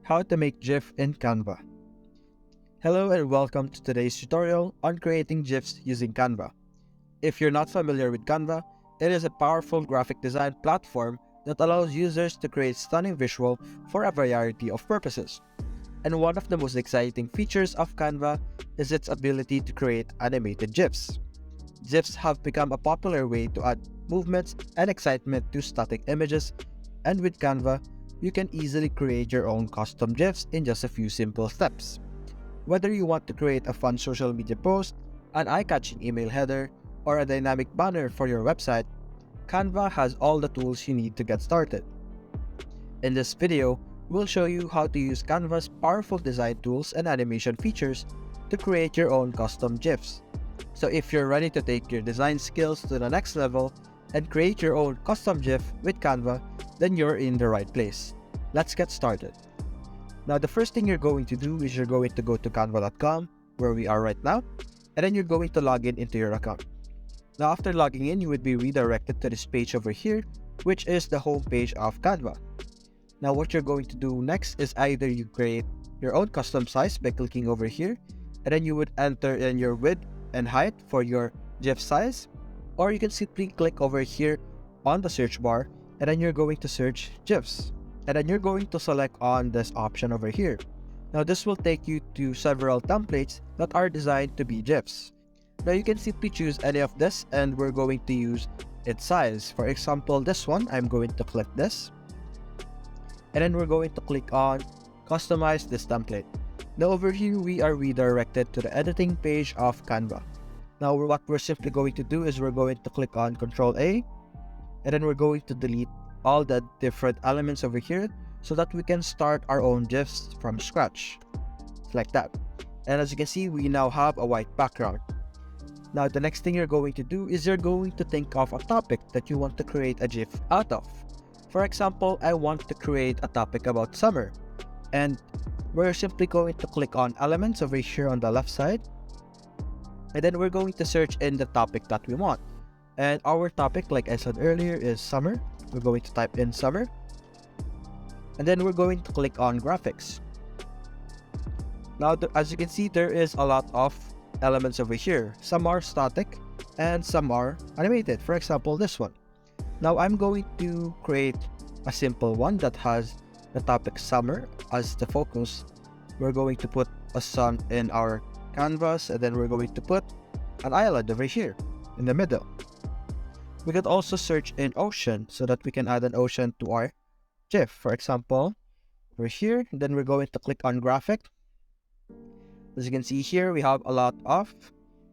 How to make GIF in Canva. Hello and welcome to today's tutorial on creating GIFs using Canva. If you're not familiar with Canva, it is a powerful graphic design platform that allows users to create stunning visual for a variety of purposes. And one of the most exciting features of Canva is its ability to create animated GIFs. GIFs have become a popular way to add movements and excitement to static images, and with Canva, you can easily create your own custom GIFs in just a few simple steps. Whether you want to create a fun social media post, an eye-catching email header, or a dynamic banner for your website, Canva has all the tools you need to get started. In this video, we'll show you how to use Canva's powerful design tools and animation features to create your own custom GIFs. So if you're ready to take your design skills to the next level and create your own custom GIF with Canva, then you're in the right place. Let's get started. Now the first thing you're going to do is you're going to go to canva.com, where we are right now, and then you're going to log in into your account. Now after logging in, you would be redirected to this page over here, which is the home page of Canva. Now what you're going to do next is either you create your own custom size by clicking over here, and then you would enter in your width and height for your GIF size, or you can simply click over here on the search bar, and then you're going to search GIFs, and then you're going to select on this option over here. Now this will take you to several templates that are designed to be GIFs. Now you can simply choose any of this, and we're going to use its size. For example, this one, I'm going to click this, and then we're going to click on customize this template. Now over here, we are redirected to the editing page of Canva. Now what we're simply going to do is we're going to click on Ctrl A, and then we're going to delete all the different elements over here so that we can start our own GIFs from scratch, like that. And as you can see, we now have a white background. Now the next thing you're going to do is you're going to think of a topic that you want to create a GIF out of. For example, I want to create a topic about summer, and we're simply going to click on elements over here on the left side, and then we're going to search in the topic that we want. And our topic, like I said earlier, is summer. We're going to type in summer, and then we're going to click on graphics. Now as you can see, there is a lot of elements over here. Some are static and some are animated. For example, this one. Now I'm going to create a simple one that has the topic summer as the focus. We're going to put a sun in our canvas, and then we're going to put an island over here in the middle. We could also search in ocean so that we can add an ocean to our GIF. For example, over here, then we're going to click on graphic. As you can see here, we have a lot of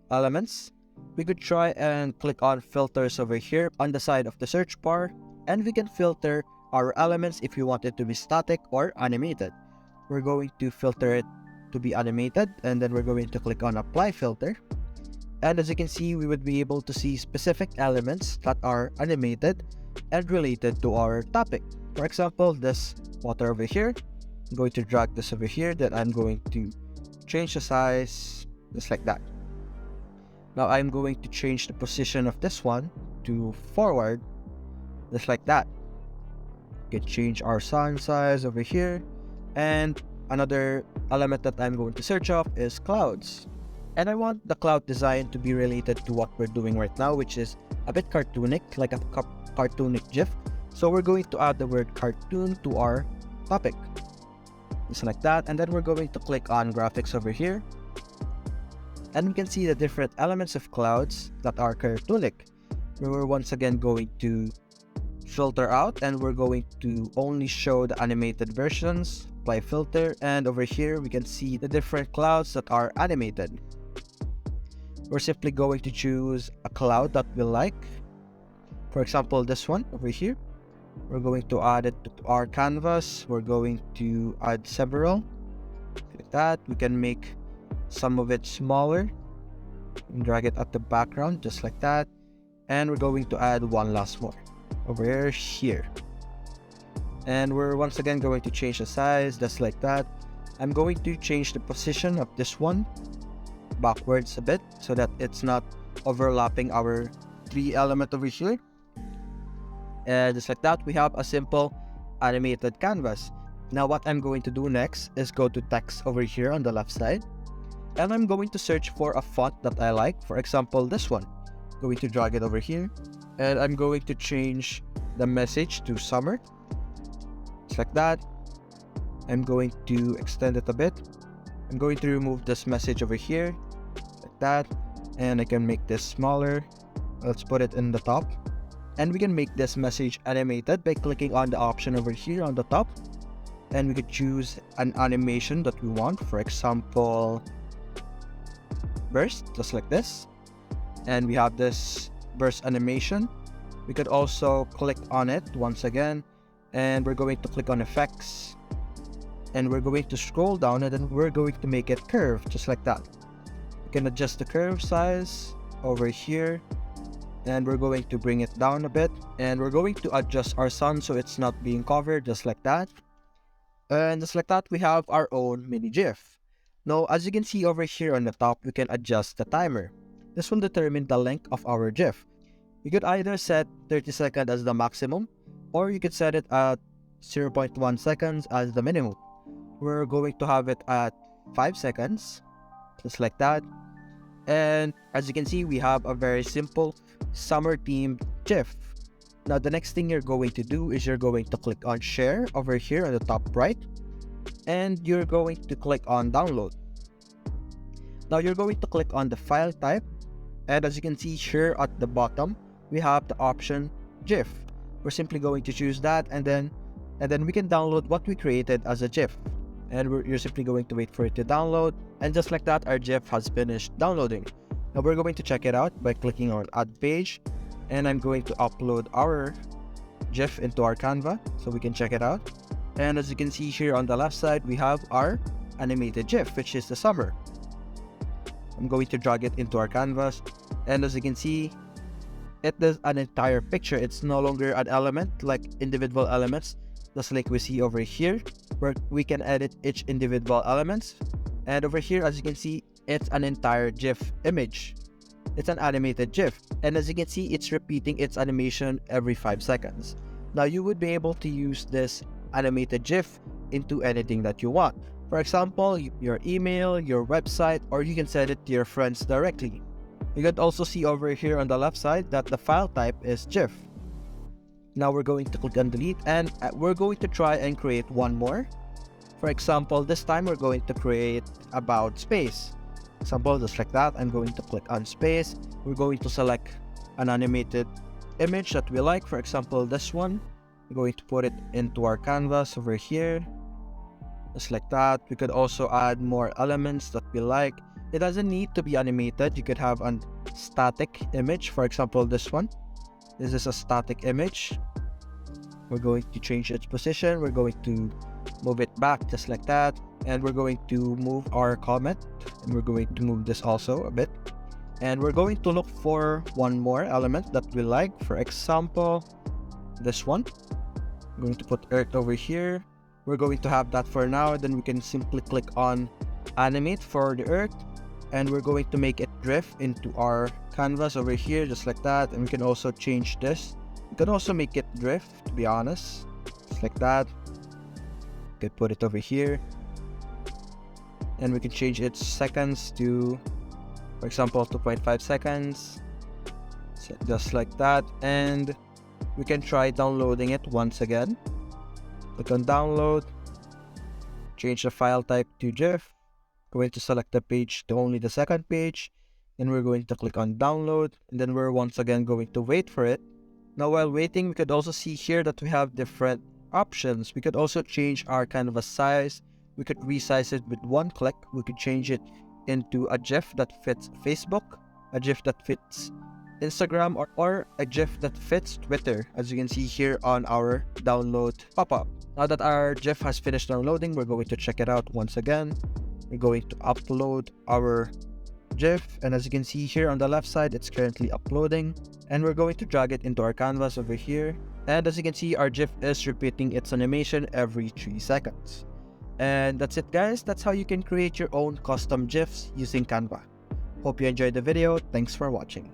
elements. We could try and click on filters over here on the side of the search bar, and we can filter our elements if we want it to be static or animated. We're going to filter it to be animated, and then we're going to click on apply filter. And as you can see, we would be able to see specific elements that are animated and related to our topic. For example, this water over here, I'm going to drag this over here, then I'm going to change the size just like that. Now I'm going to change the position of this one to forward just like that. We can change our sun size over here, and another element that I'm going to search of is clouds. And I want the cloud design to be related to what we're doing right now, which is a bit cartoonic, like a cartoonic GIF. So we're going to add the word cartoon to our topic, just like that. And then we're going to click on graphics over here, and we can see the different elements of clouds that are cartoonic. We're once again going to filter out, and we're going to only show the animated versions. Apply filter, and over here we can see the different clouds that are animated. We're simply going to choose a cloud that we like. For example, this one over here. We're going to add it to our canvas. We're going to add several like that. We can make some of it smaller and drag it at the background just like that. And we're going to add one last more over here. And we're once again going to change the size just like that. I'm going to change the position of this one backwards a bit so that it's not overlapping our three element over here. And just like that, we have a simple animated canvas. Now what I'm going to do next is go to text over here on the left side, and I'm going to search for a font that I like. For example, this one. Going to drag it over here, and I'm going to change the message to summer, just like that. I'm going to extend it a bit. I'm going to remove this message over here, like that, and I can make this smaller. Let's put it in the top, and we can make this message animated by clicking on the option over here on the top, and we could choose an animation that we want. For example, burst, just like this, and we have this burst animation. We could also click on it once again, and we're going to click on effects, and we're going to scroll down, and then we're going to make it curve, just like that. We can adjust the curve size over here, and we're going to bring it down a bit, and we're going to adjust our sun so it's not being covered, just like that. And just like that, we have our own mini GIF. Now, as you can see over here on the top, we can adjust the timer. This will determine the length of our GIF. You could either set 30 seconds as the maximum, or you could set it at 0.1 seconds as the minimum. We're going to have it at 5 seconds, just like that. And as you can see, we have a very simple summer themed GIF. Now, the next thing you're going to do is you're going to click on share over here on the top right, and you're going to click on download. Now, you're going to click on the file type, and as you can see here at the bottom, we have the option GIF. We're simply going to choose that, and then we can download what we created as a GIF. And you're simply going to wait for it to download, and just like that, our GIF has finished downloading. Now we're going to check it out by clicking on add page, and I'm going to upload our GIF into our Canva so we can check it out. And as you can see here on the left side, we have our animated GIF, which is the summer. I'm going to drag it into our canvas, and as you can see, it does an entire picture. It's no longer an element like individual elements, just like we see over here, where we can edit each individual elements. And over here, as you can see, it's an entire GIF image. It's an animated GIF, and as you can see, it's repeating its animation every 5 seconds. Now you would be able to use this animated GIF into anything that you want. For example, your email, your website, or you can send it to your friends directly. You can also see over here on the left side that the file type is GIF. Now we're going to click on delete, and we're going to try and create one more. For example, this time we're going to create about space. Example, just like that, I'm going to click on space. We're going to select an animated image that we like. For example, this one. We're going to put it into our canvas over here, just like that. We could also add more elements that we like. It doesn't need to be animated. You could have a static image. For example, this one. This is a static image. We're going to change its position. We're going to move it back just like that. And we're going to move our comment. And we're going to move this also a bit. And we're going to look for one more element that we like. For example, this one. I'm going to put earth over here. We're going to have that for now. Then we can simply click on animate for the earth. And we're going to make it drift into our canvas over here, just like that. And we can also change this. We can also make it drift, to be honest, just like that. We can put it over here, and we can change its seconds to, for example, 2.5 seconds, just like that. And we can try downloading it once again. Click on download, change the file type to GIF. Going to select the page to only the second page, and we're going to click on download, and then we're once again going to wait for it. Now while waiting, we could also see here that we have different options. We could also change our canvas size. We could resize it with one click. We could change it into a GIF that fits Facebook, a GIF that fits Instagram, or a GIF that fits Twitter, as you can see here on our download pop-up. Now that our GIF has finished downloading, we're going to check it out once again. We're going to upload our GIF, and as you can see here on the left side, it's currently uploading, and we're going to drag it into our canvas over here. And as you can see, our GIF is repeating its animation every 3 seconds. And that's it, guys. That's how you can create your own custom GIFs using Canva. Hope you enjoyed the video. Thanks for watching.